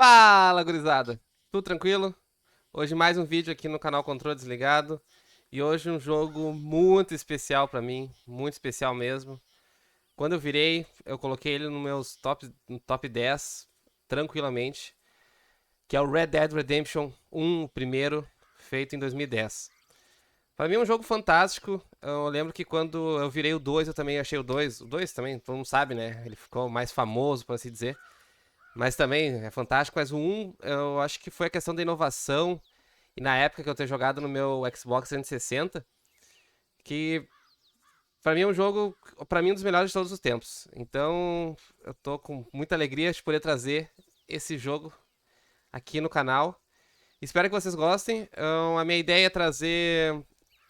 Fala, gurizada! Tudo tranquilo? Hoje mais um vídeo aqui no canal Controle Desligado. E hoje um jogo muito especial pra mim, muito especial mesmo. Quando eu virei, eu coloquei ele no top 10, tranquilamente. Que é o Red Dead Redemption 1, o primeiro, feito em 2010. Pra mim é um jogo fantástico. Eu lembro que quando eu virei o 2, eu também achei o 2. O 2 também, todo mundo sabe, né? Ele ficou mais famoso, por assim dizer. Mas também é fantástico. Mas o 1, eu acho que foi a questão da inovação. E na época que eu ter jogado no meu Xbox 360, que pra mim é um jogo, pra mim, um dos melhores de todos os tempos. Então, eu tô com muita alegria de poder trazer esse jogo aqui no canal. Espero que vocês gostem. A minha ideia é trazer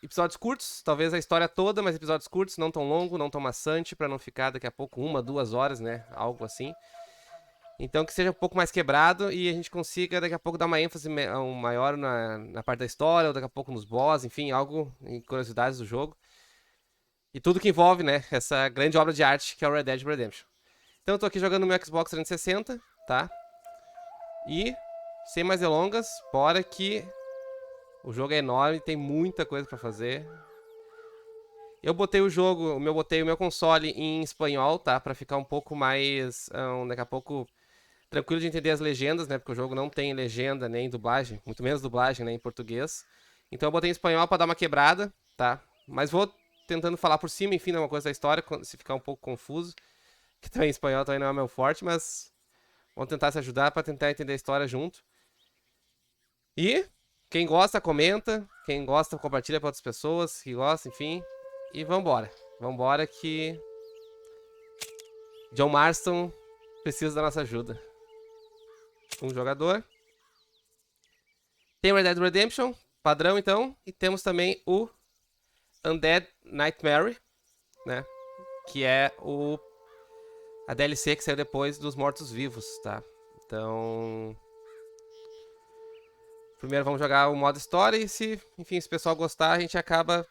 episódios curtos, talvez a história toda, mas episódios curtos, não tão longo, não tão maçante, pra não ficar daqui a pouco 1, 2 horas, né? Algo assim. Então que seja um pouco mais quebrado e a gente consiga daqui a pouco dar uma ênfase maior na parte da história, ou daqui a pouco nos boss, enfim, algo em curiosidades do jogo. E tudo que envolve, né, essa grande obra de arte que é o Red Dead Redemption. Então eu tô aqui jogando no meu Xbox 360, tá? E, sem mais delongas, bora que o jogo é enorme, tem muita coisa pra fazer. Eu botei botei o meu console em espanhol, tá? Pra ficar um pouco mais, daqui a pouco tranquilo de entender as legendas, né? Porque o jogo não tem legenda nem dublagem, muito menos dublagem, né, em português. Então eu botei em espanhol pra dar uma quebrada, tá? Mas vou tentando falar por cima, enfim, uma coisa da história, se ficar um pouco confuso, que também em espanhol também não é meu forte, mas vamos tentar se ajudar pra tentar entender a história junto. E quem gosta, comenta, quem gosta, compartilha pra outras pessoas que gostam, enfim. E vambora. Vambora que John Marston precisa da nossa ajuda. Um jogador. Tem Red Dead Redemption, padrão então, e temos também o Undead Nightmare, né? Que é a DLC que saiu depois dos Mortos-Vivos, tá? Então, primeiro vamos jogar o modo história e enfim, se o pessoal gostar, a gente acaba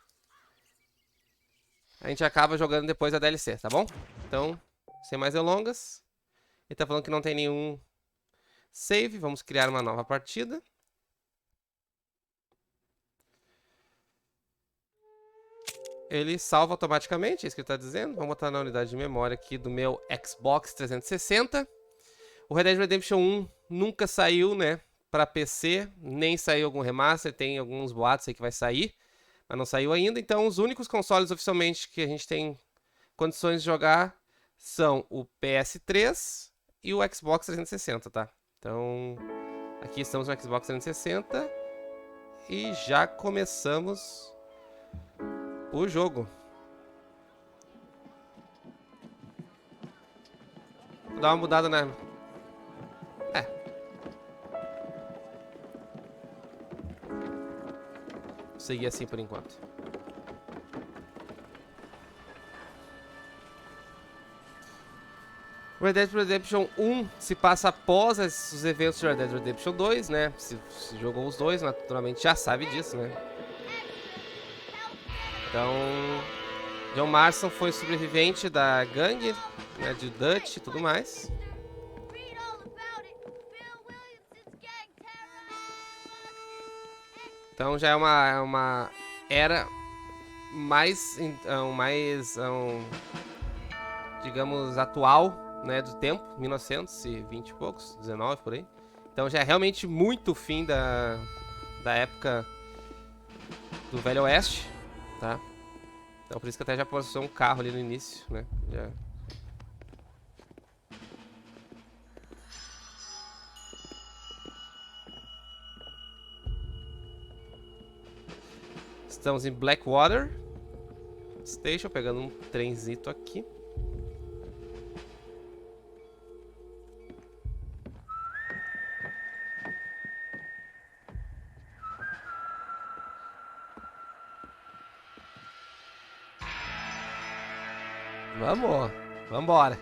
jogando depois a DLC, tá bom? Então, sem mais delongas, ele tá falando que não tem nenhum save, vamos criar uma nova partida. Ele salva automaticamente, é isso que ele tá dizendo. Vamos botar na unidade de memória aqui do meu Xbox 360. O Red Dead Redemption 1 nunca saiu, né, pra PC, nem saiu algum remaster, tem alguns boatos aí que vai sair, mas não saiu ainda. Então os únicos consoles oficialmente que a gente tem condições de jogar são o PS3 e o Xbox 360, tá? Então, aqui estamos no Xbox 360 e já começamos o jogo. Vou dar uma mudada na... Vou seguir assim por enquanto. Red Dead Redemption 1 se passa após os eventos de Red Dead Redemption 2, né? Se jogou os dois, naturalmente já sabe disso, né? Então, John Marston foi sobrevivente da gangue, né, de Dutch e tudo mais. Então já é uma era mais, digamos, atual, né, do tempo, 1920 e poucos, 19 por aí. Então já é realmente muito fim da época do Velho Oeste, tá? Então por isso que até já postou um carro ali no início, né? Já. Estamos em Blackwater Station, pegando um trenzito aqui. Vamos, vambora.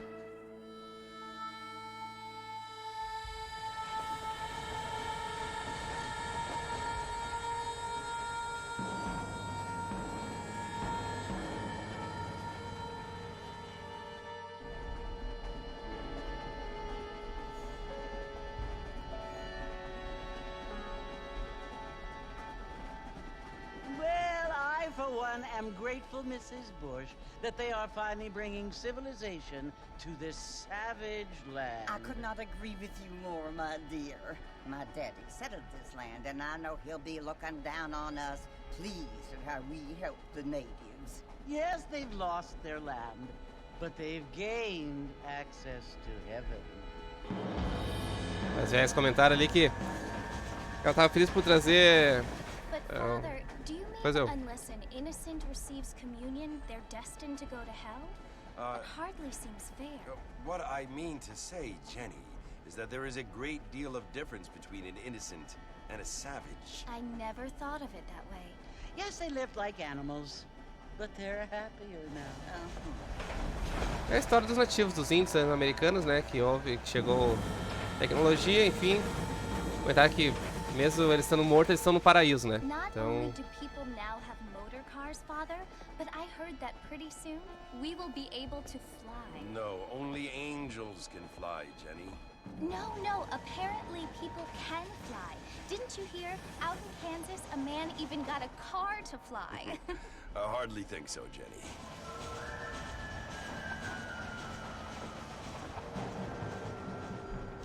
for one, am grateful, Mrs. Bush, that they are finally bringing civilization to this savage land. I could not agree with you more, my dear. My daddy settled this land, and I know he'll be looking down on us, pleased at how we help the natives. Yes, they've lost their land, but they've gained access to heaven. Mas já esse comentário ali que ela tava feliz por trazer. But Father, do you Pois mean eu. unless an innocent receives communion, they're destined to go to hell? That hardly seems fair. What I mean to say, Jenny, is that there is a great deal of difference between an innocent and a savage. I never thought of it that way. Yes, they lived like animals, but they're happier now. É a história dos nativos, dos índios americanos, né? Que chegou tecnologia, enfim. Comentar que mesmo eles estando mortos, eles estão no paraíso, né? Not Então, only do people now have motor cars, Father, but I heard that pretty soon we will be able to fly. No, only angels can fly, Jenny. No, apparently people can fly. Didn't you hear? Out in Kansas, a man even got a car to fly. I hardly think so, Jenny.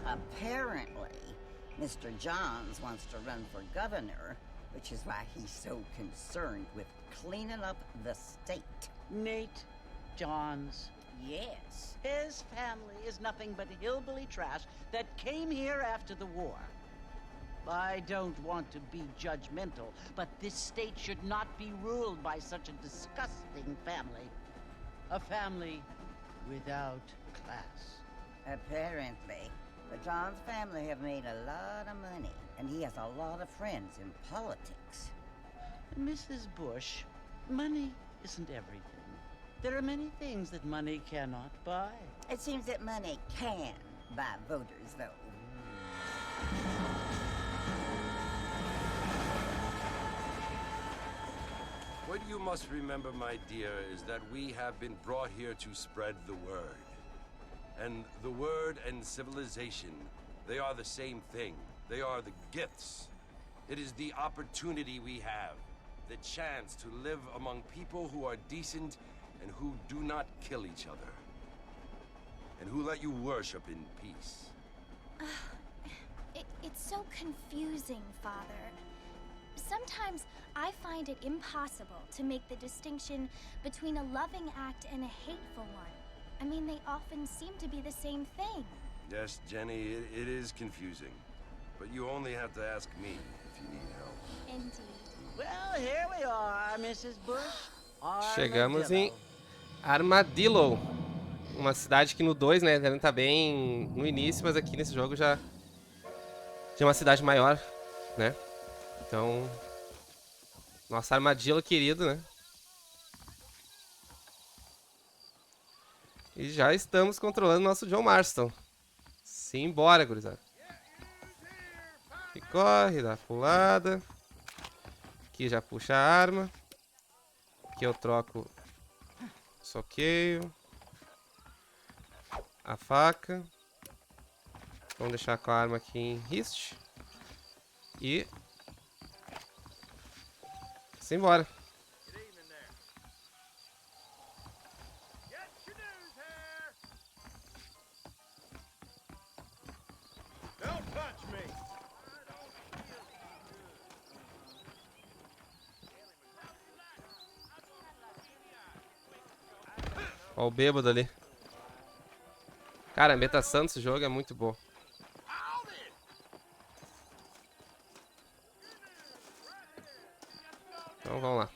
Apparently, Mr. Johns wants to run for governor, which is why he's so concerned with cleaning up the state. Nate Johns. Yes. His family is nothing but hillbilly trash that came here after the war. I don't want to be judgmental, but this state should not be ruled by such a disgusting family. A family without class. Apparently, the Johns family have made a lot of money, and he has a lot of friends in politics. Mrs. Bush, money isn't everything. There are many things that money cannot buy. It seems that money can buy voters, though. What you must remember, my dear, is that we have been brought here to spread the word. And the word and civilization, they are the same thing. They are the gifts. It is the opportunity we have, the chance to live among people who are decent and who do not kill each other. And who let you worship in peace. It's so confusing, Father. Sometimes I find it impossible to make the distinction between a loving act and a hateful one. I mean, they often seem to be the same thing. Yes, Jenny, it is confusing. But you only have to ask me if you need help. Indeed. Well, here we are, Mrs. Bush. chegamos em Armadillo. Uma cidade que no 2, né, ela tá bem no início, mas aqui nesse jogo já é uma cidade maior, né? Então, nossa Armadillo querido, né? E já estamos controlando nosso John Marston. Simbora, gurizada. Aqui corre, dá pulada. Aqui já puxa a arma. Aqui eu troco, soqueio. A faca. Vamos deixar com a arma aqui em rist. E simbora. Ó o bêbado ali. Cara, a ambientação desse jogo é muito boa. Então vamos lá.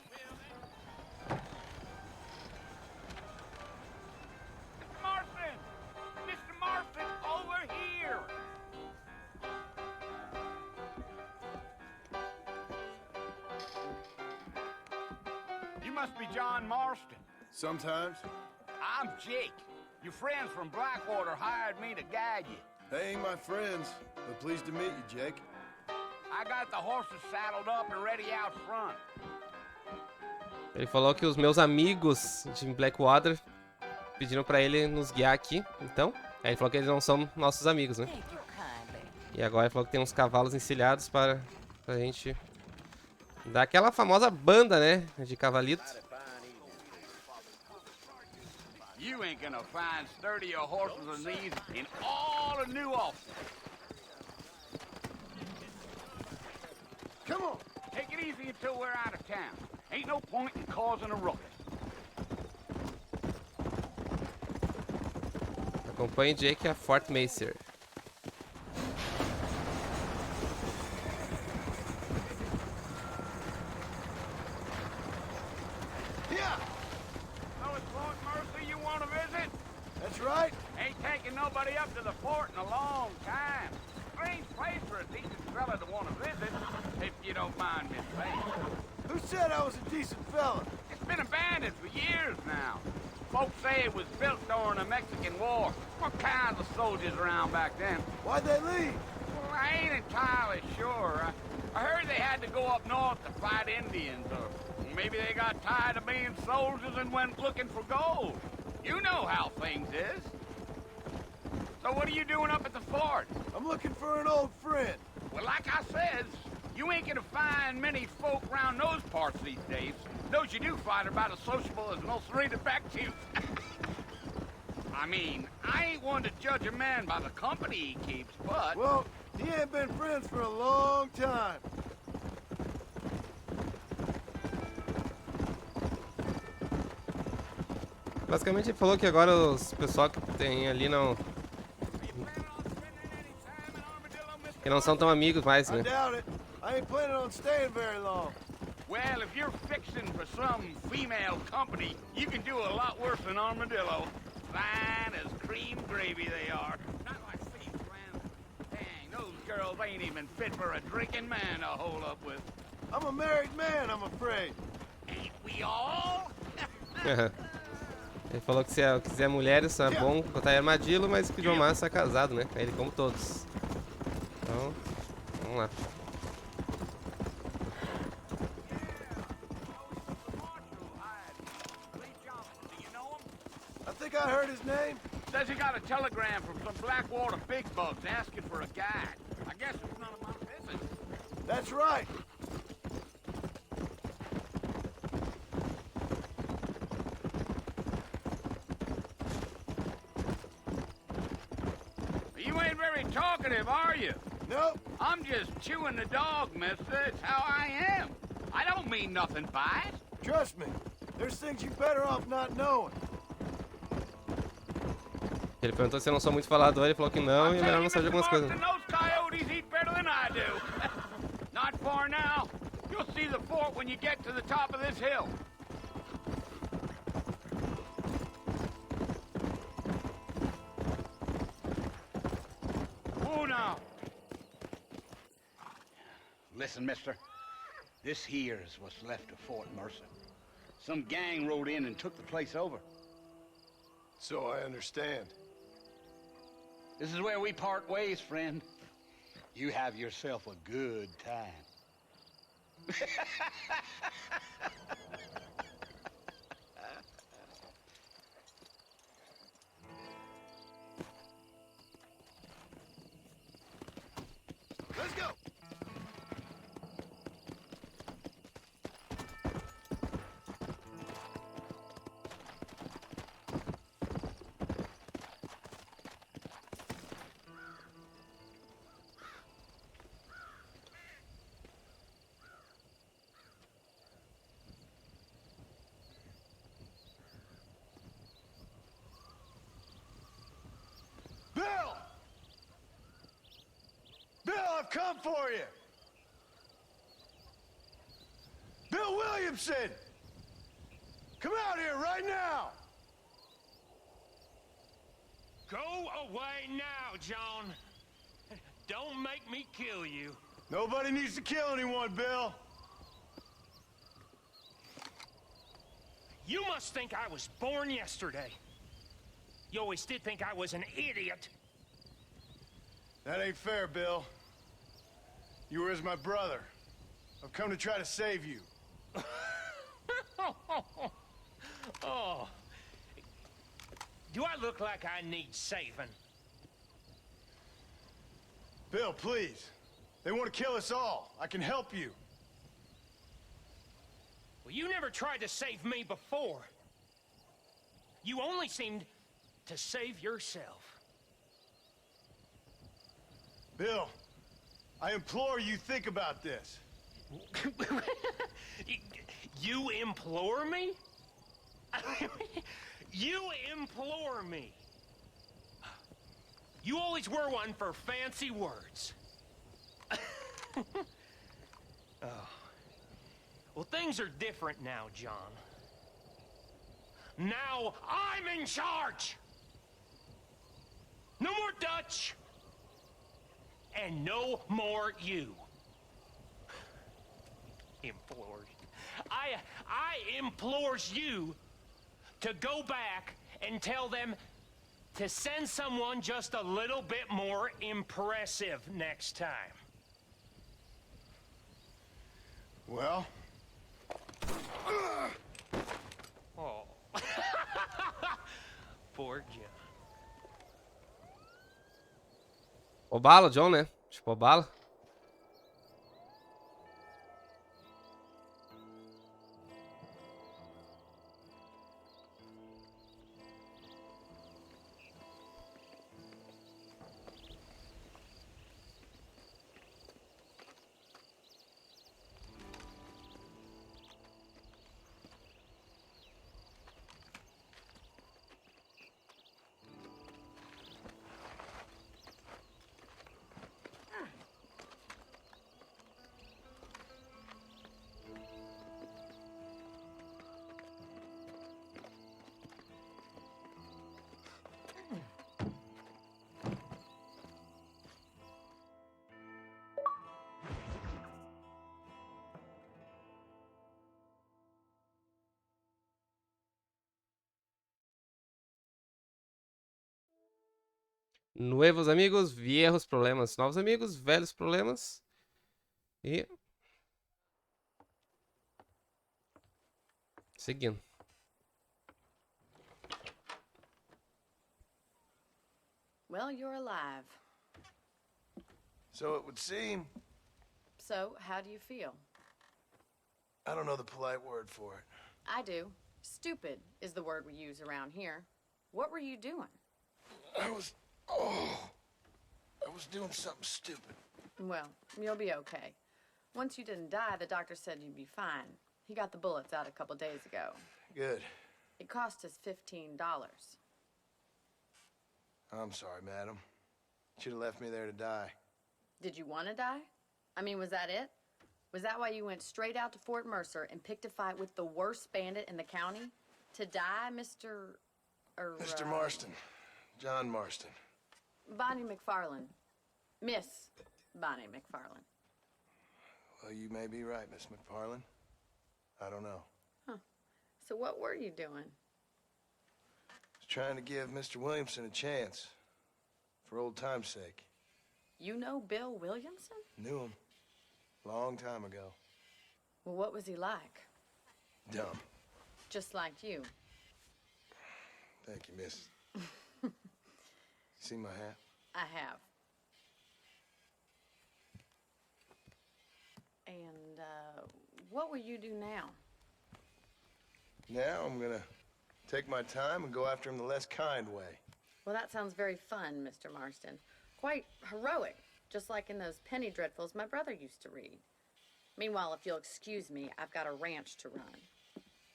Mr. Marston, over here! You must be John Marston. Sometimes. I'm Jake. Your friends from Blackwater hired me to guide you. They ain't my friends, but pleased to meet you, Jake. I got the horses saddled up and ready out front. Ele falou que os meus amigos de Blackwater pediram pra ele nos guiar aqui. Então, aí ele falou que eles não são nossos amigos, né? E agora ele falou que tem uns cavalos encilhados pra gente Daquela famosa banda, né? De cavalito. You ain't gonna find sturdier horses than these in all of New Austin. Come on. Take it easy until we're out of town. Ain't no point in causing a ruckus. Acompanhe Jake a Fort Macer. Yeah, So it's Fort Mercy you want to visit? that's right. Ain't taking nobody up to the fort in a long time. Strange place for a decent fella to want to visit, if you don't mind me saying. Who said I was a decent fella? It's been abandoned for years now. Folks say it was built during the Mexican War. What kinds of soldiers around back then? Why'd they leave? Well, I ain't entirely sure. I heard they had to go up north to fight Indians, or maybe they got tired of being soldiers and went looking for gold. You know how things is. So what are you doing up at the fort? I'm looking for an old friend. Well, like I said, you ain't gonna find many folk around those parts these days. Those you do find are about as sociable as most rated back tooth. I mean, I ain't one to judge a man by the company he keeps, but... Well, he ain't been friends for a long time. Basicamente ele falou que agora os pessoal que tem ali não... Que não são tão amigos mais, I né? doubt it. I ain't planning on staying very long. Well, if you're fixing for some female company, you can do a lot worse than Armadillo. Fine as cream gravy they are. Not like these, friends. Dang, those girls ain't even fit for a drinking man to hold up with. I'm a married man, I'm afraid. Ain't we all? Ele falou que se quiser mulheres é bom botar em armadilho, mas que o John Massa é casado, né? Ele como todos. Então, vamos lá. I think I heard his name. Says he got a telegram from some Blackwater big bugs asking for a guide. I guess it's none of my business. That's right. You ain't very talkative, are you? Nope. I'm just chewing the dog, mister. It's how I am. I don't mean nothing by it. Trust me. There's things you're better off not knowing. Ele perguntou se eu não sou muito falador, ele falou que não, e é melhor não saber de algumas coisas. Those coyotes eat better than I do. Not far now. You'll see the fort when you get to the top of this hill. Oh, now. Listen, mister. This here is what's left of Fort Mercer. Some gang rode in and took the place over. So I understand. This is where we part ways, friend. You have yourself a good time. Let's go. Bill! Bill, I've come for you! Bill Williamson! Come out here right now! Go away now, John. Don't make me kill you. Nobody needs to kill anyone, Bill. You must think I was born yesterday. You always did think I was an idiot. That ain't fair, Bill. You were as my brother. I've come to try to save you. Oh. Do I look like I need saving? Bill, please. They want to kill us all. I can help you. Well, you never tried to save me before. You only seemed to save yourself. Bill, I implore you think about this. You implore me? You implore me. You always were one for fancy words. Oh. Well, things are different now, John. Now I'm in charge! No more Dutch! And no more you. Implored. I implores you to go back and tell them to send someone just a little bit more impressive next time. Well? Oh. Poor John. O bala, John, né? Tipo, o bala. Nuevos amigos, viejos problemas. Novos amigos, velhos problemas. E... seguindo. Well, you're alive. So it would seem. So, how do you feel? I don't know the polite word for it. I do. Stupid is the word we use around here. What were you doing? I was doing something stupid. Well, you'll be okay. Once you didn't die, the doctor said you'd be fine. He got the bullets out a couple days ago. Good. It cost us $15. I'm sorry, madam. Should have left me there to die. Did you want to die? I mean, was that it? Was that why you went straight out to Fort Mercer and picked a fight with the worst bandit in the county? To die, Mr. Mr. Marston. John Marston. Bonnie McFarland. Miss Bonnie McFarland. Well, you may be right, Miss McFarland. I don't know. Huh. So what were you doing? I was trying to give Mr. Williamson a chance. For old time's sake. You know Bill Williamson? Knew him. Long time ago. Well, what was he like? Dumb. Just like you. Thank you, miss. See my hat? I have. And, what will you do now? Now I'm gonna take my time and go after him the less kind way. Well, that sounds very fun, Mr. Marston. Quite heroic, just like in those penny dreadfuls my brother used to read. Meanwhile, if you'll excuse me, I've got a ranch to run.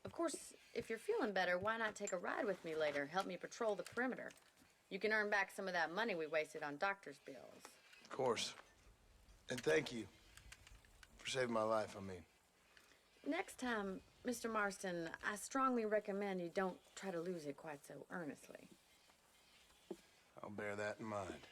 Of course, if you're feeling better, why not take a ride with me later? Help me patrol the perimeter. You can earn back some of that money we wasted on doctor's bills. Of course. And thank you for saving my life, I mean. Next time, Mr. Marston, I strongly recommend you don't try to lose it quite so earnestly. I'll bear that in mind.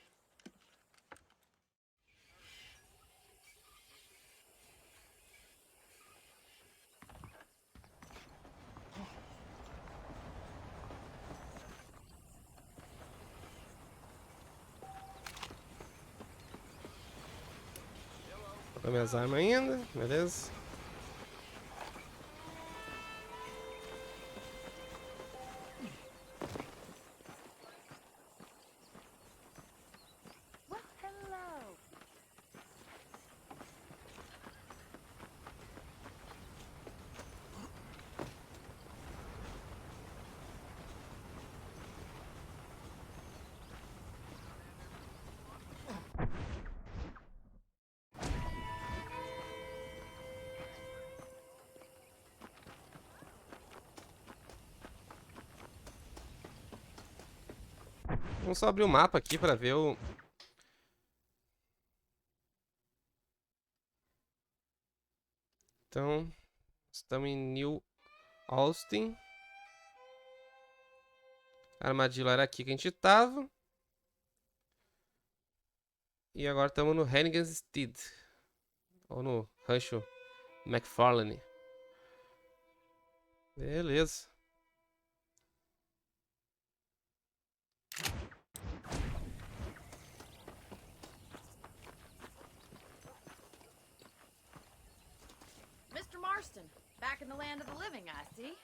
Vou minhas armas ainda, beleza? Well, hello. Vamos só abrir o mapa aqui pra ver o... Então, estamos em New Austin. A armadilha era aqui que a gente tava. E agora estamos no Hannigan's Stead. Ou no Rancho McFarlane. Beleza. Mr. Marston, back in the land of the living, I see.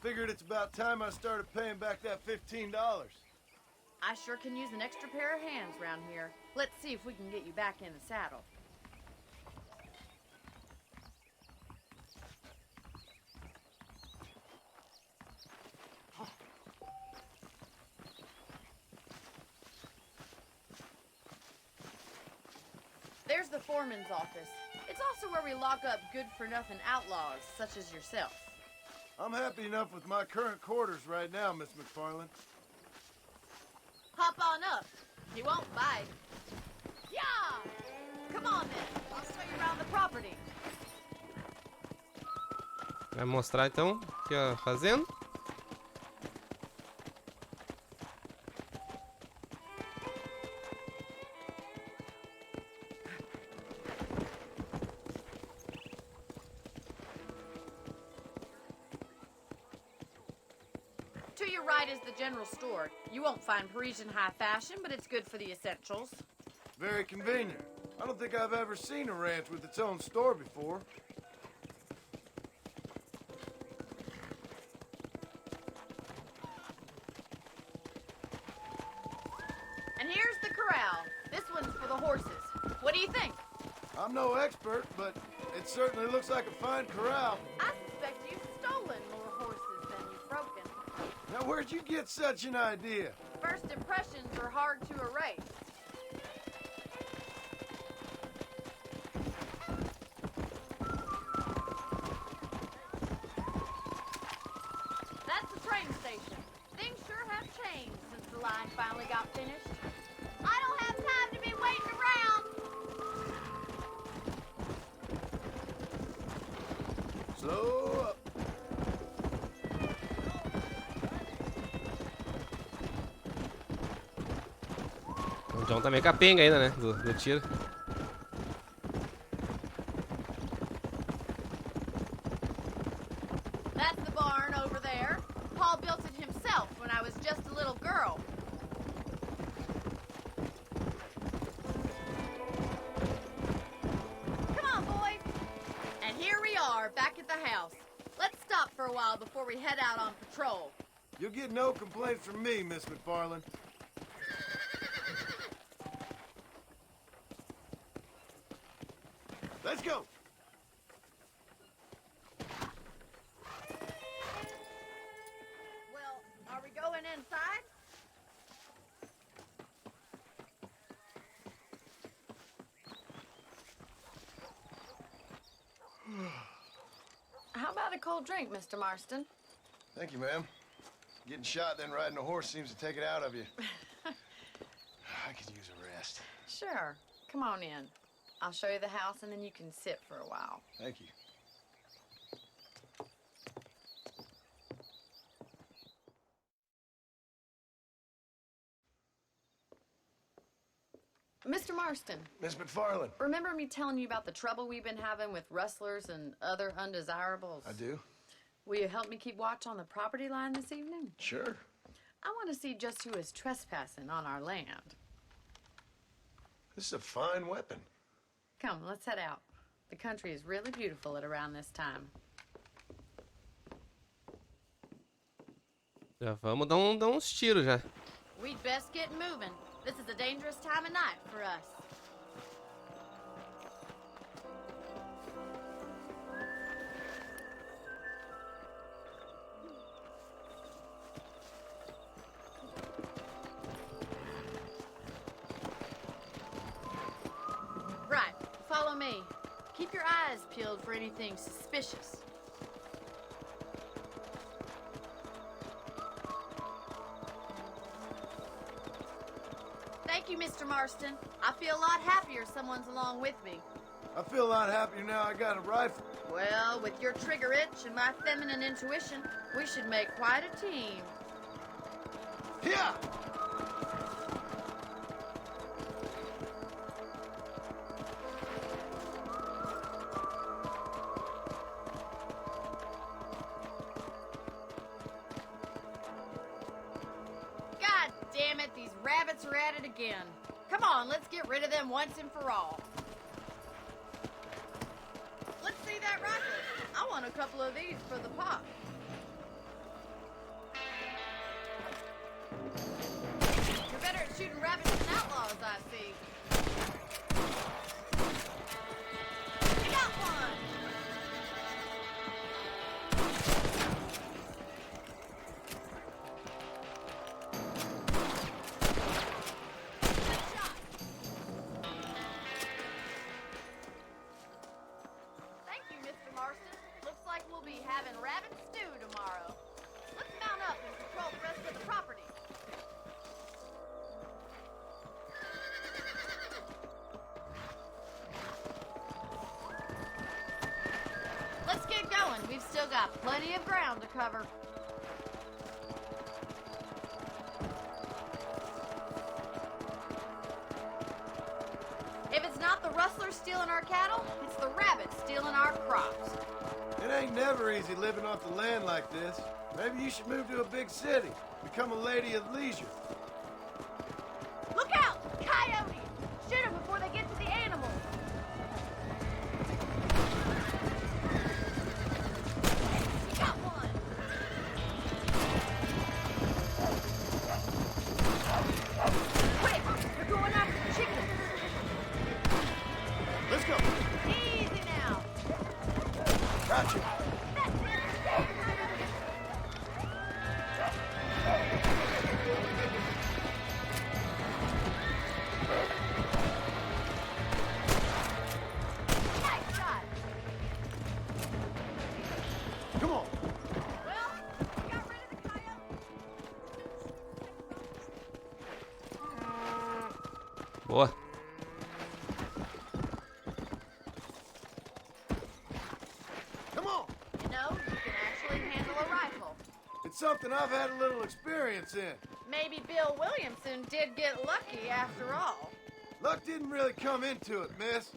Figured it's about time I started paying back that $15. I sure can use an extra pair of hands around here. Let's see if we can get you back in the saddle. There's the foreman's office. It's also where we lock up good-for-nothing outlaws, such as yourself. I'm happy enough with my current quarters right now, Miss McFarland. Hop on up. He won't bite. Yeah! Come on then. I'll show you around the property. Vai mostrar então o que a fazenda. To your right is the general store. You won't find Parisian high fashion, but it's good for the essentials. Very convenient. I don't think I've ever seen a ranch with its own store before. And here's the corral. This one's for the horses. What do you think? I'm no expert, but it certainly looks like a fine corral. I suspect you've stolen more horses than you've broken. Now, where'd you get such an idea? First impressions are hard to erase. That's the train station. Things sure have changed since the line finally got finished. I don't have time to be waiting around. Slow up. O John tá meio capenga ainda, né? Do tiro. That's the barn over there. Paul built it himself when I was just a little girl. Come on, boys. And here we are, back at the house. Let's stop for a while before we head out on patrol. You'll get no complaints from me, Miss McFarland. Let's go. Well, are we going inside? How about a cold drink, Mr. Marston? Thank you, ma'am. Getting shot then riding a horse seems to take it out of you. I could use a rest. Sure. Come on in. I'll show you the house and then you can sit for a while. Thank you. Mr. Marston, Miss McFarland. remember me telling you about the trouble we've been having with rustlers and other undesirables? I do. Will you help me keep watch on the property line this evening? Sure. I want to see just who is trespassing on our land. This is a fine weapon. Come, let's head out. The country is really beautiful at around this time. Já vamos dar uns tiros já. We'd best get moving. This is a dangerous time of night for us. Right, follow me. Keep your eyes peeled for anything suspicious. Mr. Marston. I feel a lot happier someone's along with me. I feel a lot happier now I got a rifle. Well, with your trigger itch and my feminine intuition, we should make quite a team. Yeah! God damn it, these rabbits are at it again. Come on, let's get rid of them once and for all. Let's see that rifle. I want a couple of these for the pop. You're better at shooting rabbits than outlaws, I see. You got one! Good shot. Thank you, Mr. Marston. Looks like we'll be having rabbit stew tomorrow. Let's mount up and patrol the rest of the property. Let's get going. We've still got plenty of ground to cover. If it's not the rustlers stealing our cattle, it's the rabbits stealing our crops. It ain't never easy living off the land like this. Maybe you should move to a big city. Become a lady of leisure. Look out! Coyotes! Shoot them before they get to the animals. You got one! Quick! They're going after the chickens! Let's go. Easy now! Gotcha. That's it! Nice shot! Come on. Well, we got rid of the coyote. Boa. Come on. You know, you can actually handle a rifle. It's something I've had a little experience in. Maybe Bill Williamson did get lucky after all. Luck didn't really come into it, miss.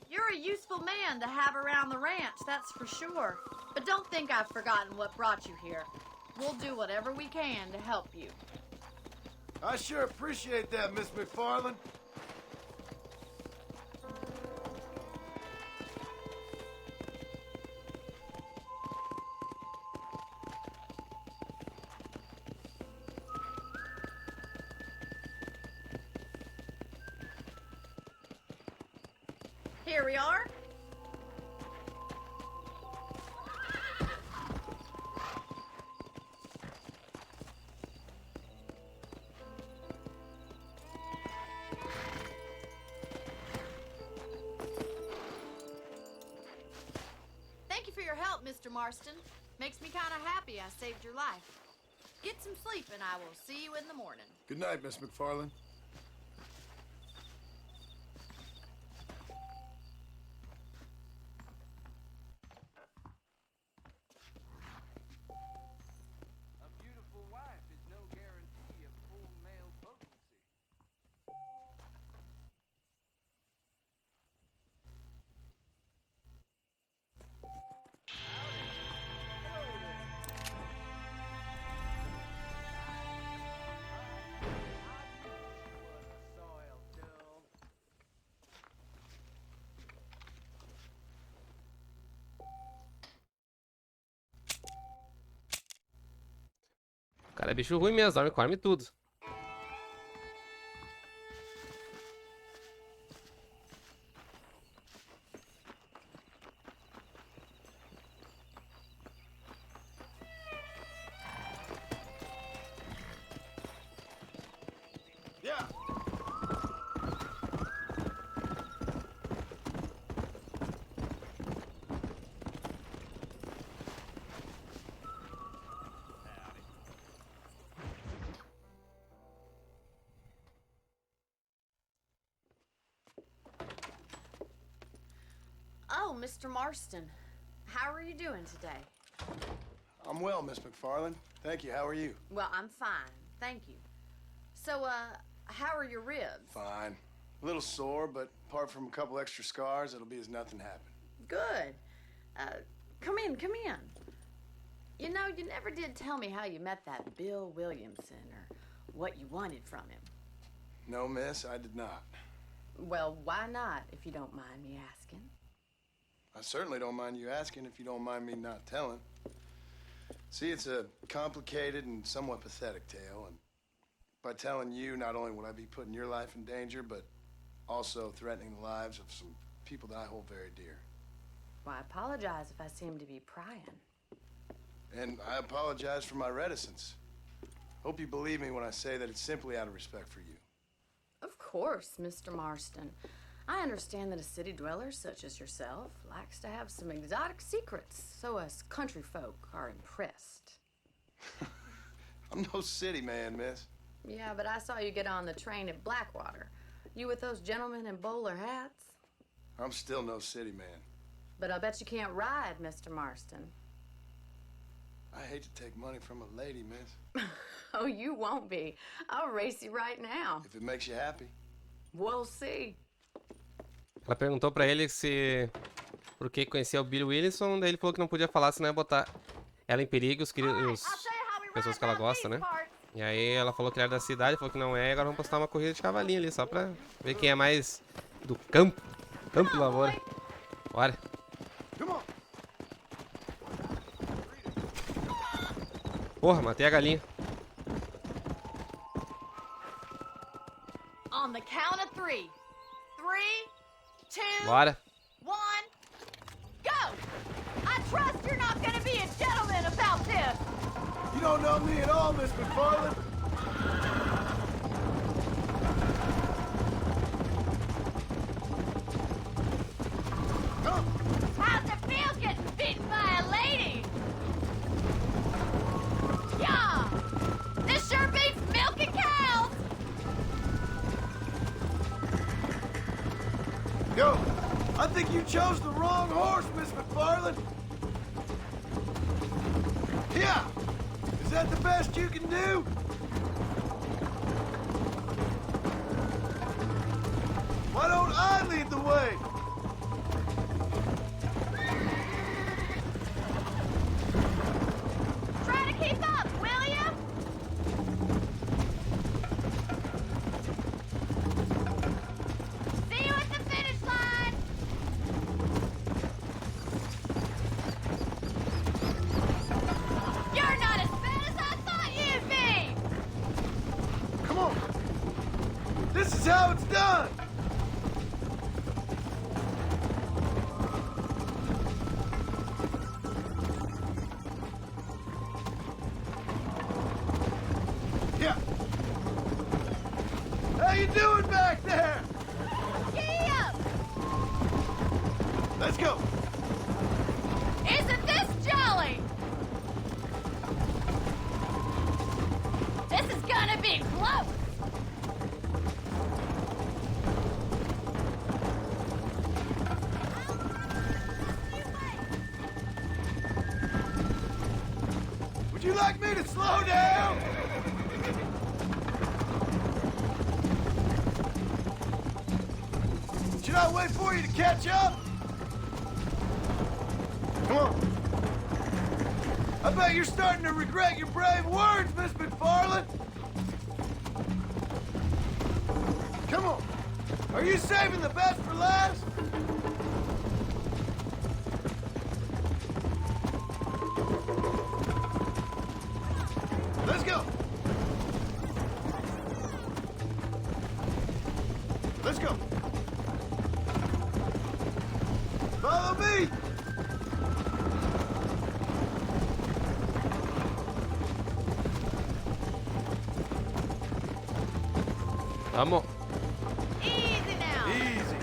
You're a useful man to have around the ranch, that's for sure. But don't think I've forgotten what brought you here. We'll do whatever we can to help you. I sure appreciate that, Miss McFarland. Here we are. Thank you for your help, Mr. Marston. Makes me kind of happy I saved your life. Get some sleep and I will see you in the morning. Good night, Miss McFarland. A beautiful wife is no guarantee of full male potency. O cara é bicho ruim mesmo, dorme, come tudo. Yeah. Oh, Mr. Marston. How are you doing today? I'm well, Miss McFarland. Thank you. How are you? Well, I'm fine. Thank you. So, how are your ribs? Fine. A little sore, but apart from a couple extra scars, it'll be as nothing happened. Good. Come in, come in. You know, you never did tell me how you met that Bill Williamson or what you wanted from him. No, miss, I did not. Well, why not, if you don't mind me asking? I certainly don't mind you asking if you don't mind me not telling. See, it's a complicated and somewhat pathetic tale, and by telling you, not only would I be putting your life in danger, but also threatening the lives of some people that I hold very dear. Well, I apologize if I seem to be prying. And I apologize for my reticence. Hope you believe me when I say that it's simply out of respect for you. Of course, Mr. Marston. I understand that a city dweller such as yourself likes to have some exotic secrets, so us country folk are impressed. I'm no city man, miss. Yeah, but I saw you get on the train at Blackwater. You with those gentlemen in bowler hats? I'm still no city man. But I bet you can't ride, Mr. Marston. I hate to take money from a lady, miss. Oh, you won't be. I'll race you right now. If it makes you happy. We'll see. Ela perguntou pra ele se por que conhecia o Billy Williamson, daí ele falou que não podia falar, senão ia botar ela em perigo, os pessoas que ela gosta, né? E aí ela falou que ele era da cidade, falou que não é, e agora vamos postar uma corrida de cavalinho ali, só pra ver quem é mais do campo e lavoura. Bora. Porra, matei a galinha. On the count of 3. 3, 2, Bora. 1, go! I trust you're not gonna be a gentleman about this! You don't know me at all, Miss McFarland. How's it feel getting beaten by a lady? Yeah! This sure beats milking cows! Yo, I think you chose the wrong horse, Miss McFarland. Yeah! Is that the best you can do? Why don't I lead the way? Try to keep up, will ya? See you at the finish line! You're not as bad as I thought you'd be! Come on. This is how it's done. Yeah. How you doing back there? Giddy up! Let's go. Isn't this jolly? This is gonna be close! Would you like me to slow down? Should I wait for you to catch up? Come on. I bet you're starting to regret your brave words, Miss McFarland. Come on. Are you saving the best for last? Let's go. Let's go. Follow me. Vamos. Easy now! Easy.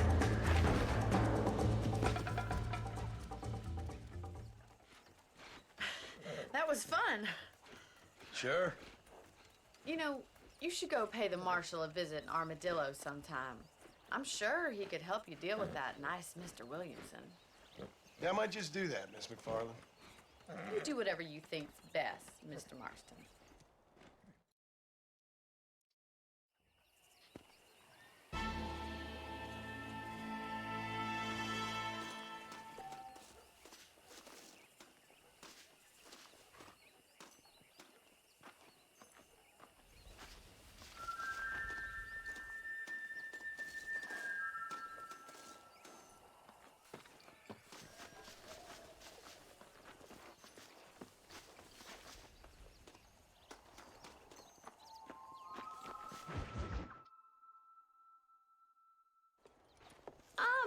That was fun. Sure. You know, you should go pay the marshal a visit in Armadillo sometime. I'm sure he could help you deal with that nice Mr. Williamson. Yeah, I might just do that, Miss McFarland. You do whatever you think's best, Mr. Marston.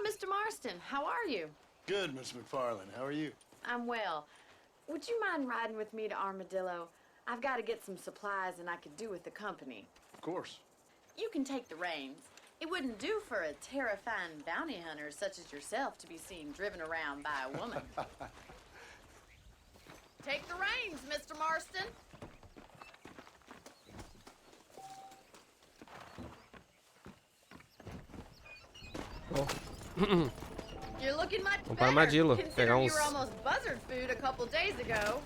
Mr. Marston, how are you? Good, Miss McFarland. How are you? I'm well. Would you mind riding with me to Armadillo? I've got to get some supplies and I could do with the company. Of course. You can take the reins. It wouldn't do for a terrifying bounty hunter such as yourself to be seen driven around by a woman. Take the reins, Mr. Marston. You're looking much Vamos para better, Armadillo, pegar considering you uns... were almost buzzard food a couple days ago.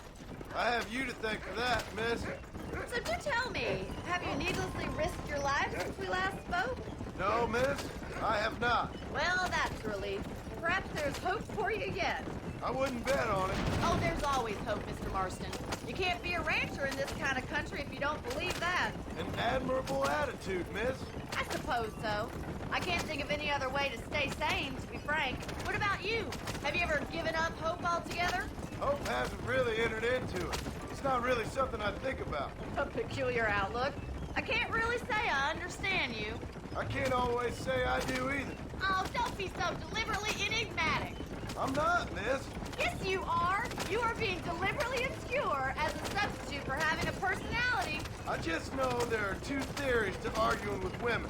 I have you to thank for that, miss. So do tell me, have you needlessly risked your life since we last spoke? No, miss, I have not. Well, that's a relief. Perhaps there's hope for you yet. I wouldn't bet on it. Oh, there's always hope, Mr. Marston. You can't be a rancher in this kind of country if you don't believe that. An admirable attitude, miss. I suppose so. I can't think of any other way to stay sane, to be frank. What about you? Have you ever given up hope altogether? Hope hasn't really entered into it. It's not really something I think about. A peculiar outlook. I can't really say I understand you. I can't always say I do either. Oh, don't be so deliberately enigmatic. I'm not, miss. Yes, you are. You are being deliberately obscure as a substitute for having a personality. I just know there are two theories to arguing with women,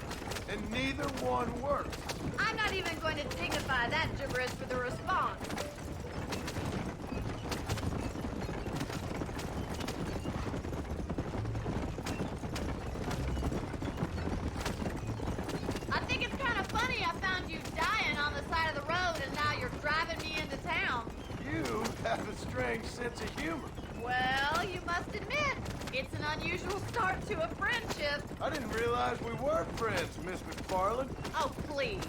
and neither one works. I'm not even going to dignify that gibberish with a response. I think it's kind of funny I found you dying on the side of the road and now you're driving me into town. You have a strange sense of humor. Well, you must admit, it's an unusual start to a friendship. I didn't realize we were friends, Miss McFarland. Oh, please.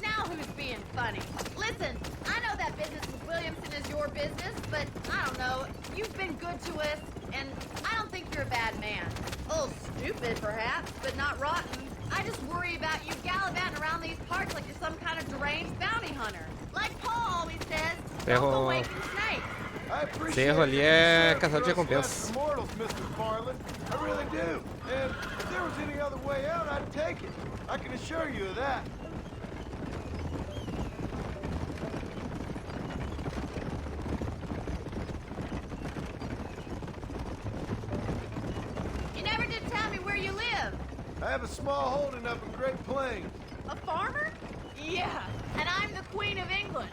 Now who's being funny? Listen, I know that business with Williamson is your business, but I don't know. You've been good to us, and I don't think you're a bad man. A little stupid, perhaps, but not rotten. I just worry about you gallivanting around these parts like you're some kind of deranged bounty hunter. Like Paul always says, don't Ferro. awaken snakes. I appreciate Cerro ali é caçador de you for us recompensas. immortals, Miss McFarland. I really do. And if there was any other way out, I'd take it. I can assure you of that. You never did tell me where you live. I have a small holding up in Great Plains. A farmer? Yeah, and I'm the Queen of England.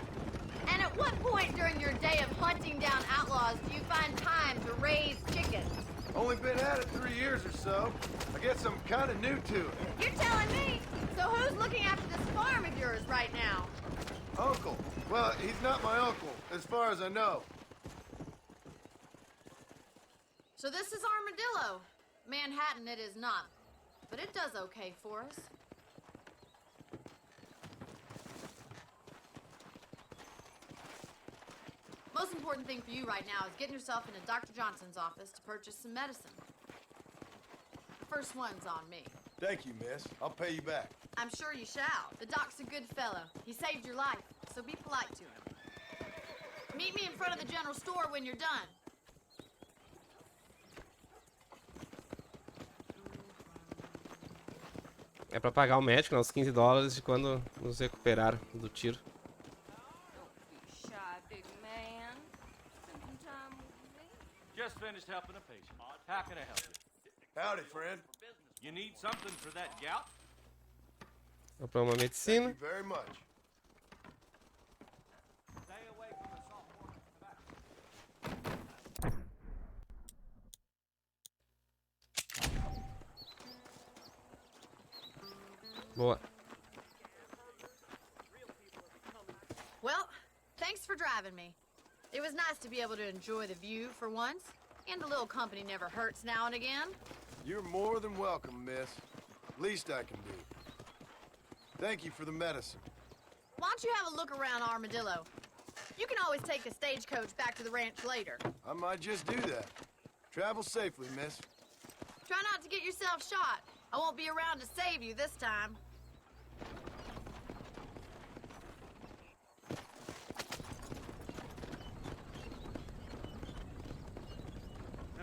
And at what point during your day of hunting down outlaws do you find time to raise chickens? Only been at it 3 years or so. I guess I'm kind of new to it. You're telling me? So who's looking after this farm of yours right now? Uncle. Well, he's not my uncle, as far as I know. So this is Armadillo. Manhattan it is not. But it does okay for us. Most important thing for you right now is getting yourself into Dr. Johnson's office to purchase some medicine. The first one's on me. Thank you, miss. I'll pay you back. I'm sure you shall. The doc's a good fellow. He saved your life, so be polite to him. Meet me in front of the general store when you're done. É pra pagar o médico, né? Os $15 de quando nos recuperar do tiro. Just finished helping a patient. How can I help you? Howdy, friend. You need something for that gout? Comprar uma medicina. Thank you very much. Stay away from the salt water tobacco. Boa. Well, thank Thanks for driving me. It was nice to be able to enjoy the view for once, and a little company never hurts now and again. You're more than welcome, miss. Least I can do. Thank you for the medicine. Why don't you have a look around Armadillo? You can always take a stagecoach back to the ranch later. I might just do that. Travel safely, miss. Try not to get yourself shot. I won't be around to save you this time.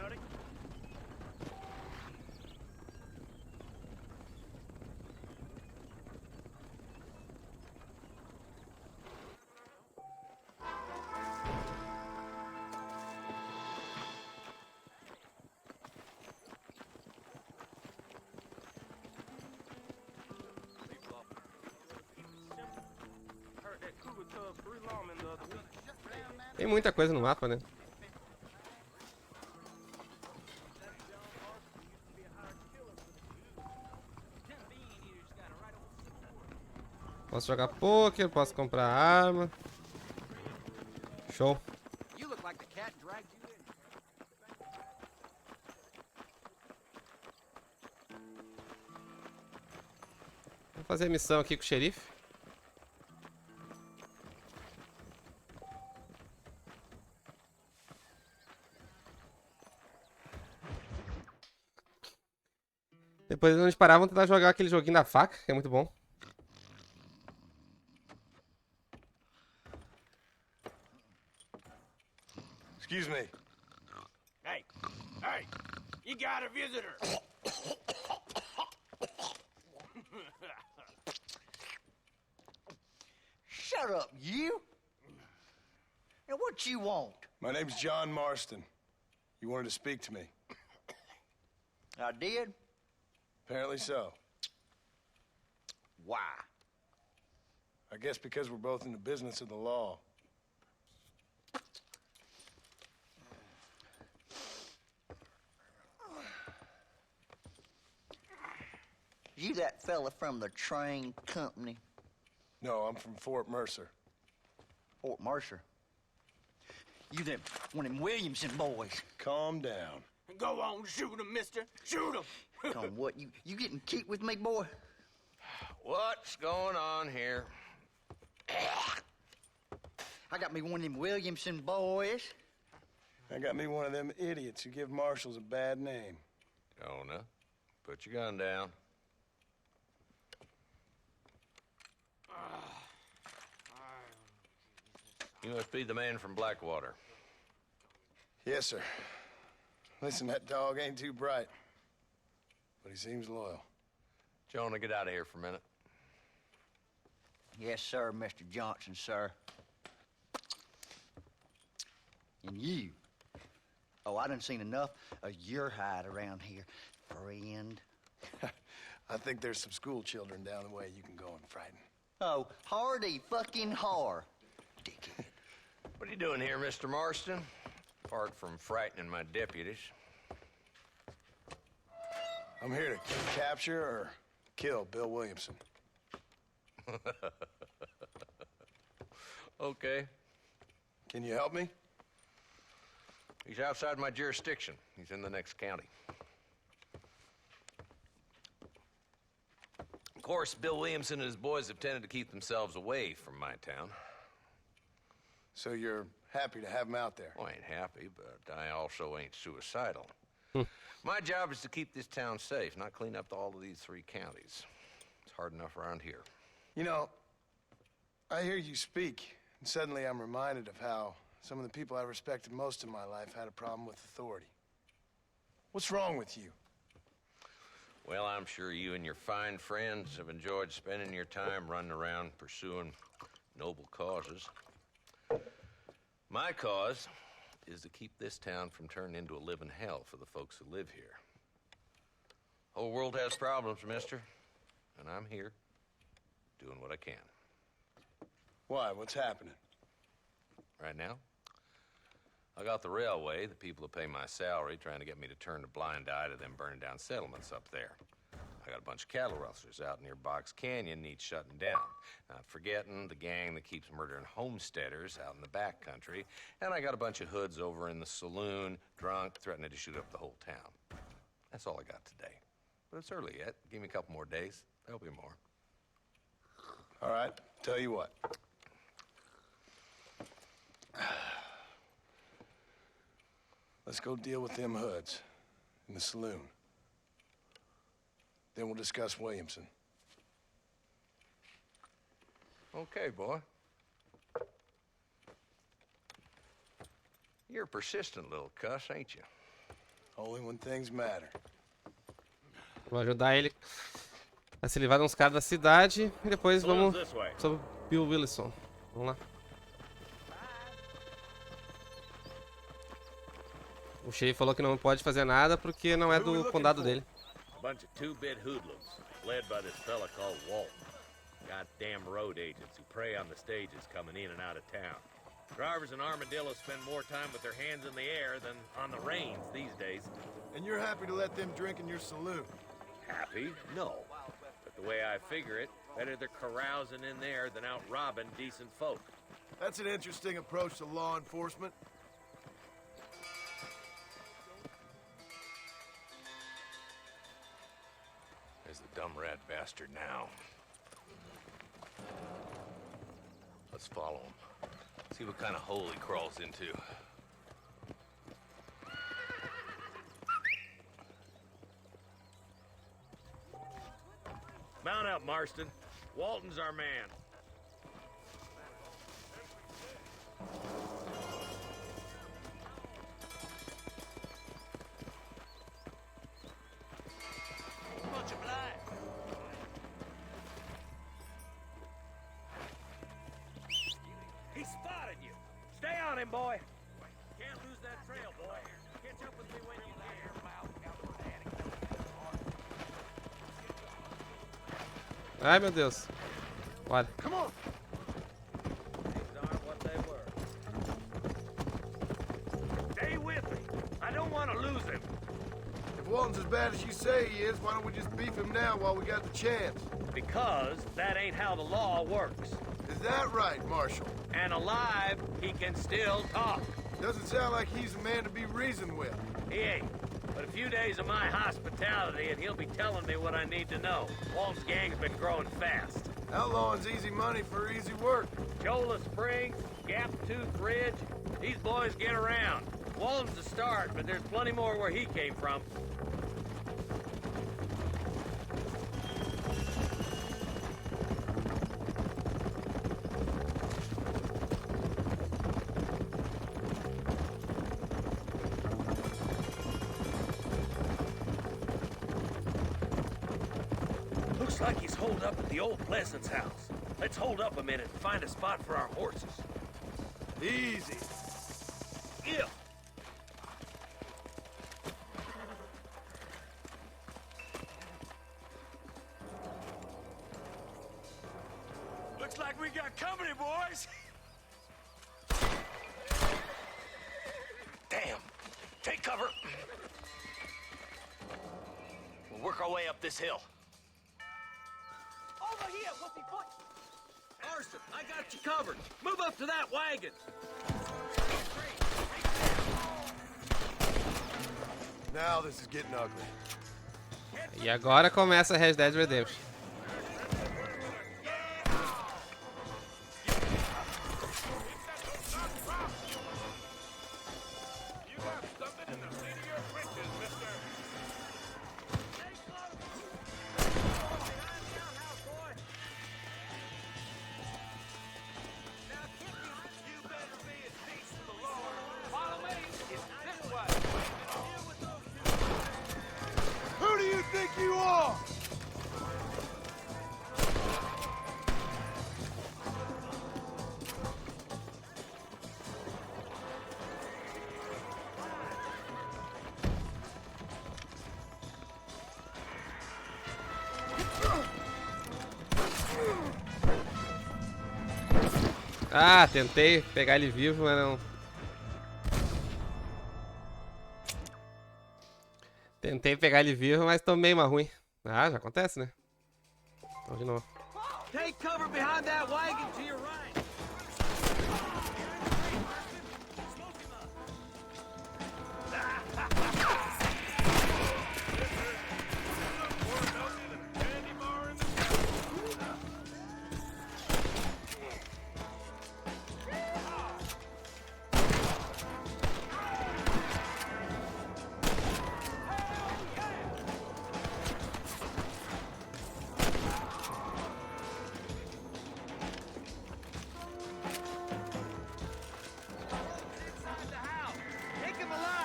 Howdy. Heard that cougar tubbed 3 lawmen the other week. Tem muita coisa no mapa, né? Posso jogar poker, posso comprar arma. Show. You look like the cat dragged you in. Vou fazer a missão aqui com o xerife. Depois de onde parar, vamos tentar jogar aquele joguinho da faca, que é muito bom. Excuse me. Hey, hey, you got a visitor. Shut up, you! Now what you want? My name's John Marston. You wanted to speak to me. I did? Apparently so. Why? I guess because we're both in the business of the law. You that fella from the train company? No, I'm from Fort Mercer. Fort Mercer? You them one of them Williamson boys? Calm down. Go on, shoot him, mister. Shoot him. Come on, what, you getting keep with me, boy? What's going on here? I got me one of them Williamson boys. I got me one of them idiots who give marshals a bad name. Jonah, put your gun down. You must be the man from Blackwater. Yes, sir. Listen, that dog ain't too bright, but he seems loyal. Jonah, get out of here for a minute. Yes, sir, Mr. Johnson, sir. And you. Oh, I done seen enough of your hide around here, friend. I think there's some school children down the way you can go and frighten. Oh, hardy fucking har. Dickhead. What are you doing here, Mr. Marston? Apart from frightening my deputies. I'm here to capture or kill Bill Williamson. Okay. Can you help me? He's outside my jurisdiction. He's in the next county. Of course, Bill Williamson and his boys have tended to keep themselves away from my town. So you're happy to have him out there? Well, I ain't happy, but I also ain't suicidal. My job is to keep this town safe, not clean up all of these 3 counties. It's hard enough around here. You know, I hear you speak, and suddenly I'm reminded of how some of the people I respected most in my life had a problem with authority. What's wrong with you? Well, I'm sure you and your fine friends have enjoyed spending your time running around pursuing noble causes. My cause is to keep this town from turning into a living hell for the folks who live here. Whole world has problems, mister, and I'm here doing what I can. Why? What's happening? Right now, I got the railway, the people who pay my salary, trying to get me to turn a blind eye to them burning down settlements up there. I got a bunch of cattle rustlers out near Box Canyon need shutting down. Not forgetting the gang that keeps murdering homesteaders out in the back country. And I got a bunch of hoods over in the saloon, drunk, threatening to shoot up the whole town. That's all I got today. But it's early yet. Give me a couple more days. There'll be more. All right, tell you what. Let's go deal with them hoods in the saloon. Then we'll discuss Williamson. Okay, boy. You're a persistent little cuss, ain't you? Only when things matter. Vou ajudar ele a se livrar de uns caras da cidade. E depois vamos sobre Bill Wilson. Vamos lá. O Shea falou que não pode fazer nada porque não é do condado dele. Bunch of two-bit hoodlums, led by this fella called Walton. Goddamn road agents who prey on the stages coming in and out of town. Drivers in Armadillo spend more time with their hands in the air than on the reins these days. And you're happy to let them drink in your saloon? Happy? No. But the way I figure it, better they're carousing in there than out robbing decent folk. That's an interesting approach to law enforcement. There's the dumb rat bastard now. Let's follow him. See what kind of hole he crawls into. Mount up, Marston. Walton's our man. Much obliged. He spotted you. Stay on him, boy. Can't lose that trail, boy. Catch up with me when you can. Ai, meu Deus. Bora. Come on. Things aren't what they were. Stay with me. I don't want to lose him. If Walton's as bad as you say he is, why don't we just beef him now while we got the chance? Because that ain't how the law works. Is that right, Marshal? And alive, he can still talk. Doesn't sound like he's a man to be reasoned with. He ain't. But a few days of my hospitality and he'll be telling me what I need to know. Walton's gang's been growing fast. Outlawing's easy money for easy work. Cholla Springs, Gap Tooth Ridge, these boys get around. Walton's the start, but there's plenty more where he came from. Looks like he's holed up at the old Pleasance house. Let's hold up a minute and find a spot for our horses. Easy. Yeah. Looks like we got company, boys. Damn. Take cover. We'll work our way up this hill. Over here, what's he put? Marston, I got you covered. Move up to that wagon. Now this is getting ugly. E agora começa Red Dead Redemption. Who do you think you are? Ah, tentei pegar ele vivo, mas não. Tentei pegar ele vivo, mas tomei uma ruim. Ah, já acontece, né? Então, de novo. Take cover behind that wagon to your right.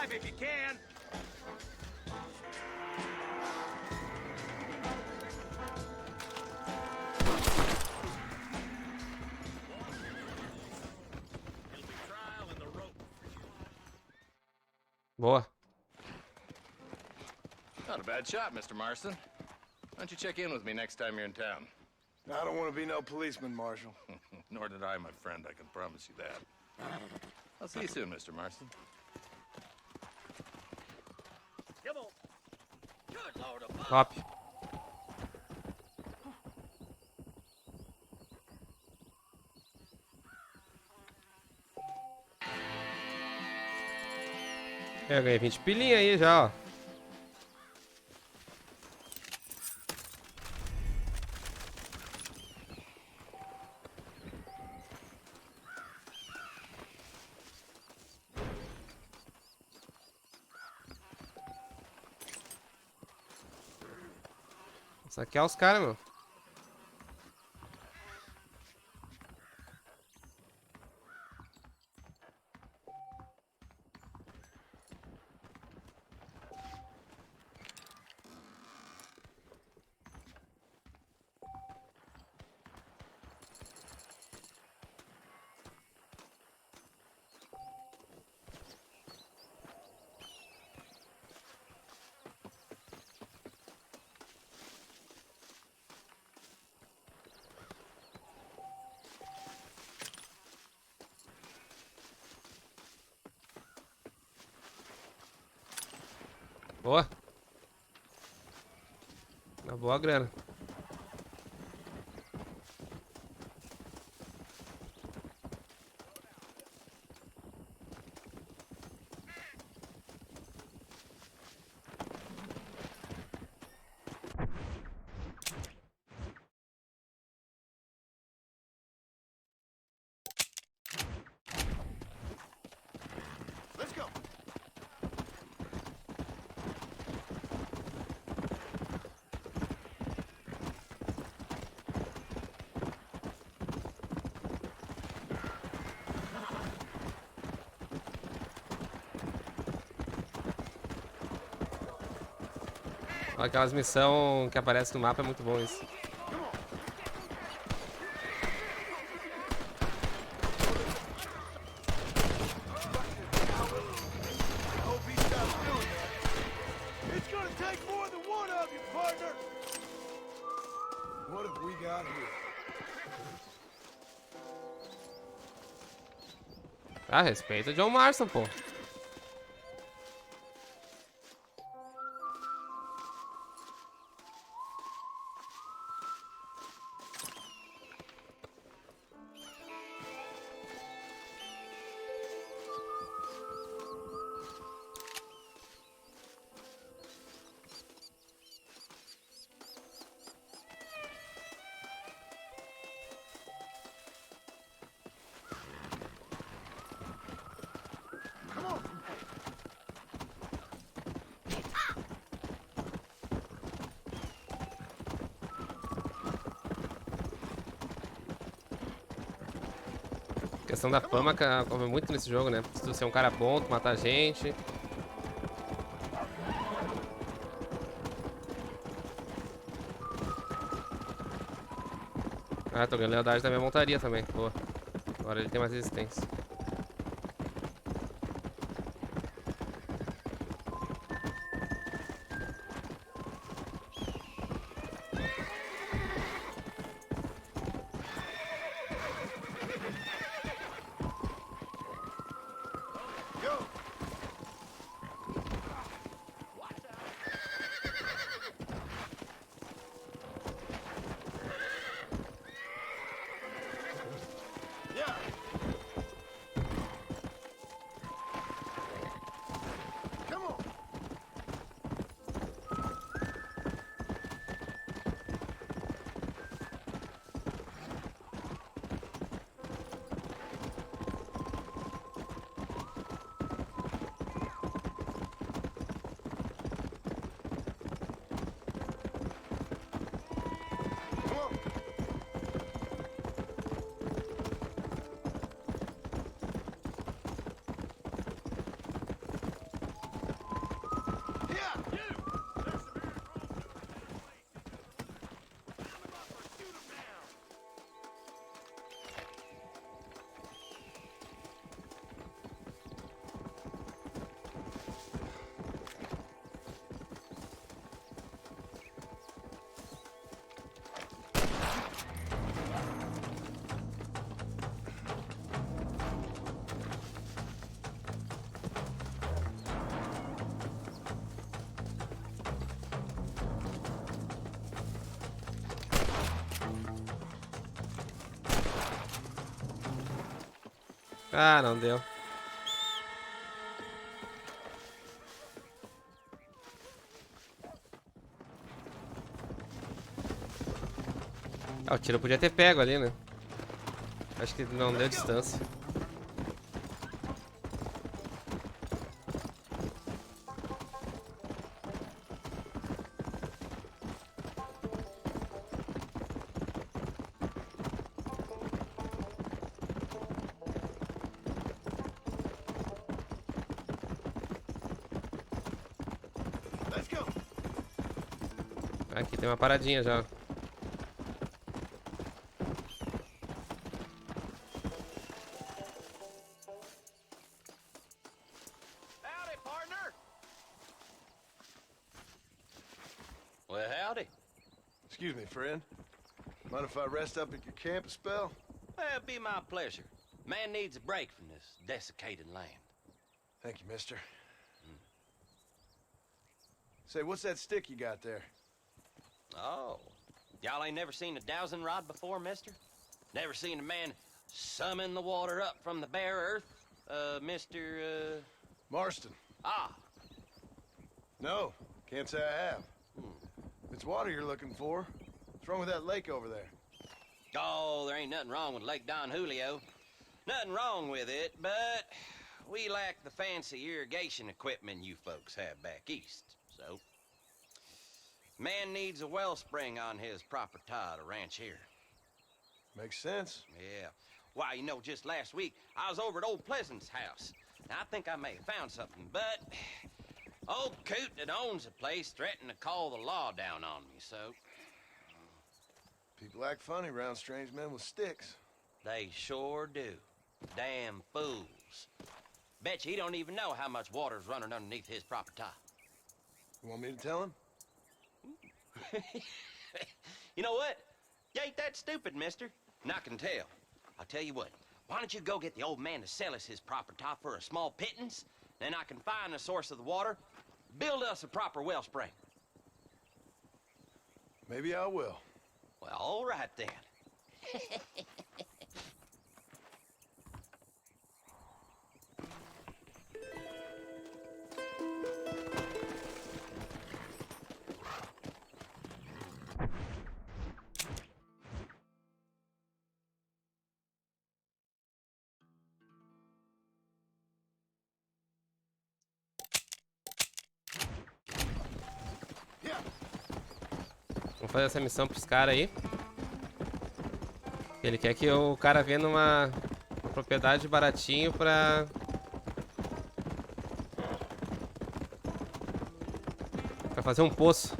If you can. Boa. Not a bad shot, Mr. Marston. Why don't you check in with me next time you're in town? I don't want to be no policeman, Marshal. Nor did I, my friend. I can promise you that. I'll see you soon, Mr. Marston. Come on. Good Lord above. Top. Eu ganhei 20 pilinha aí já, ó. Saquear os caras, meu. Boa. Na boa grana. Let's go. Aquelas missões que aparecem no mapa é muito bom isso. It's gonna take more than one of you, partner. What have we got here? Ah, respeita o John Marston, pô. A questão da fama come muito nesse jogo, né? Se tu ser um cara bom, tu matar gente. Ah, tô ganhando lealdade da minha montaria também. Boa. Agora ele tem mais resistência. Ah, não deu. Ah, o tiro podia ter pego ali, né? Acho que não deu distância. Aqui tem uma paradinha já. Howdy, partner. Well, howdy. Excuse me, friend. Mind if I rest up at your camp a spell? Well, it'd be my pleasure. Man needs a break from this desiccated land. Thank you, mister. Say, what's that stick you got there? Oh, y'all ain't never seen a dowsing rod before, mister? Never seen a man summon the water up from the bare earth, Mr. Marston. Ah. No, can't say I have. If it's water you're looking for, what's wrong with that lake over there? Oh, there ain't nothing wrong with Lake Don Julio. Nothing wrong with it, but we lack the fancy irrigation equipment you folks have back east, so... Man needs a wellspring on his proper tie to ranch here. Makes sense. Yeah. Why, you know, just last week, I was over at old Pleasant's house. Now, I think I may have found something, but... Old coot that owns the place threatened to call the law down on me, so... People act funny around strange men with sticks. They sure do. Damn fools. Bet you he don't even know how much water's running underneath his proper tie. You want me to tell him? You know what? You ain't that stupid, mister. And I can tell. I'll tell you what. Why don't you go get the old man to sell us his proper tie for a small pittance? Then I can find the source of the water, build us a proper wellspring. Maybe I will. Well, all right then. Vamos fazer essa missão pros caras aí. Ele quer que o cara venda uma propriedade baratinho pra fazer um poço.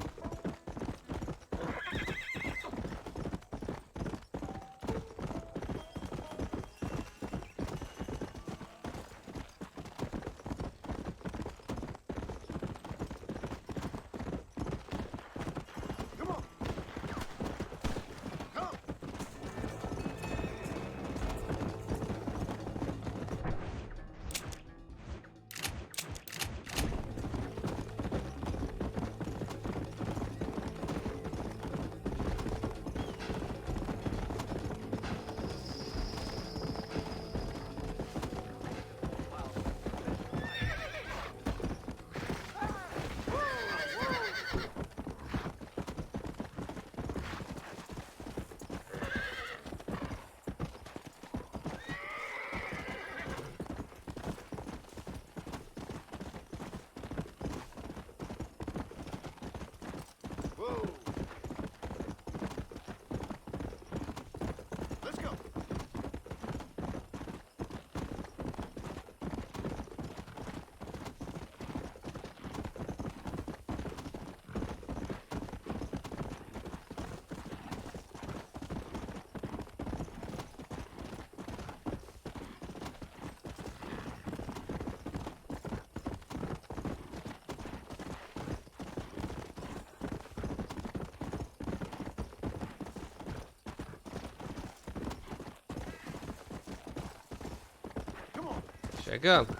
Chegando.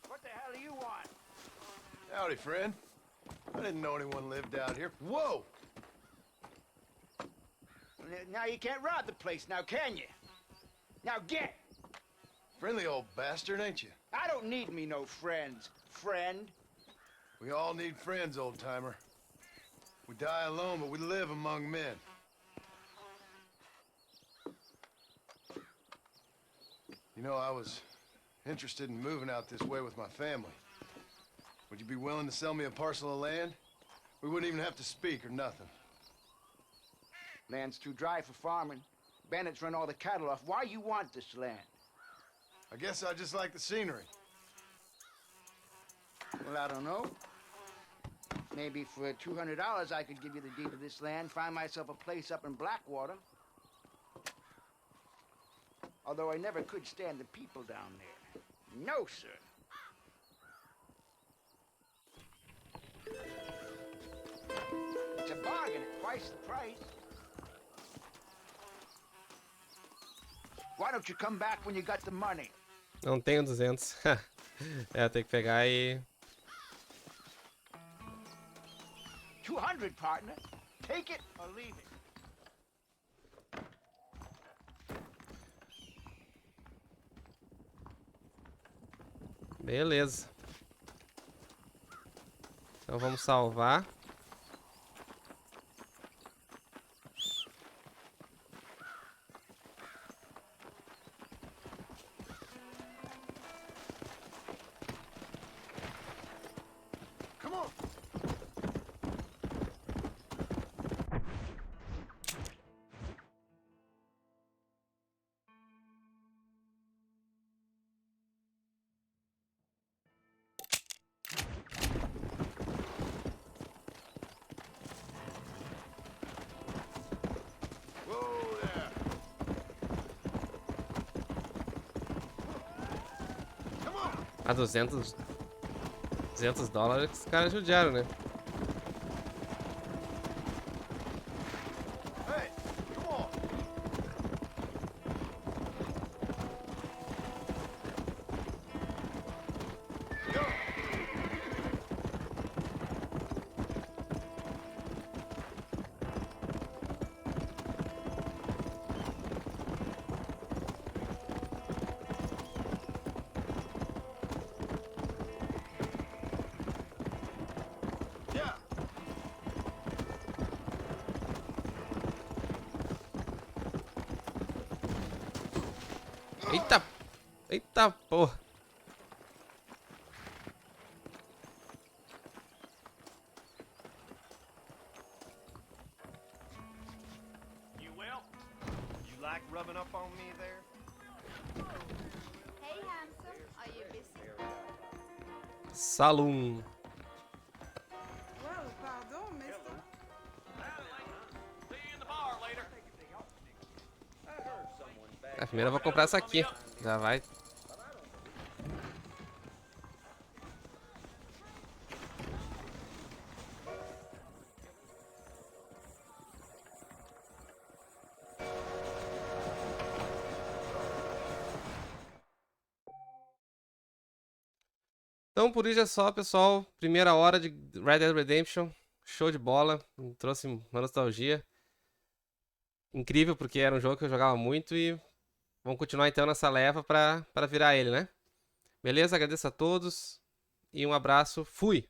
What the hell do you want? Howdy, friend. I didn't know anyone lived out here. Whoa! Now you can't rob the place, now can you? Now get! Friendly old bastard, ain't you? I don't need me no friends, friend. We all need friends, old-timer. We die alone, but we live among men. You know, I was interested in moving out this way with my family. Would you be willing to sell me a parcel of land? We wouldn't even have to speak or nothing. Land's too dry for farming. Bandits run all the cattle off. Why you want this land? I guess I just like the scenery. Well, I don't know. Maybe for $200 I could give you the deed of this land, find myself a place up in Blackwater. Although I never could stand the people down there. No, sir. It's a bargain at twice the price. Why don't you come back when you got the money? Não tenho 200. É, tem que pegar e... 200, partner. Take it or leave it. Beleza. Então vamos salvar. Come on. Whoa there. Come on. A $200 os caras judiaram, né? Hey, come on. Go. Yeah. Eita! Eita porra! You will? You like rubbing up on me there? Hey, handsome. Are you busy? Saloon. Well, pardon, mister. See you in the bar later. A primeira eu vou comprar essa aqui. Já vai. Então por isso é só, pessoal. Primeira hora de Red Dead Redemption. Show de bola. Me trouxe uma nostalgia. Incrível, porque era um jogo que eu jogava muito e vamos continuar então nessa leva pra virar ele, né? Beleza? Agradeço a todos e um abraço. Fui!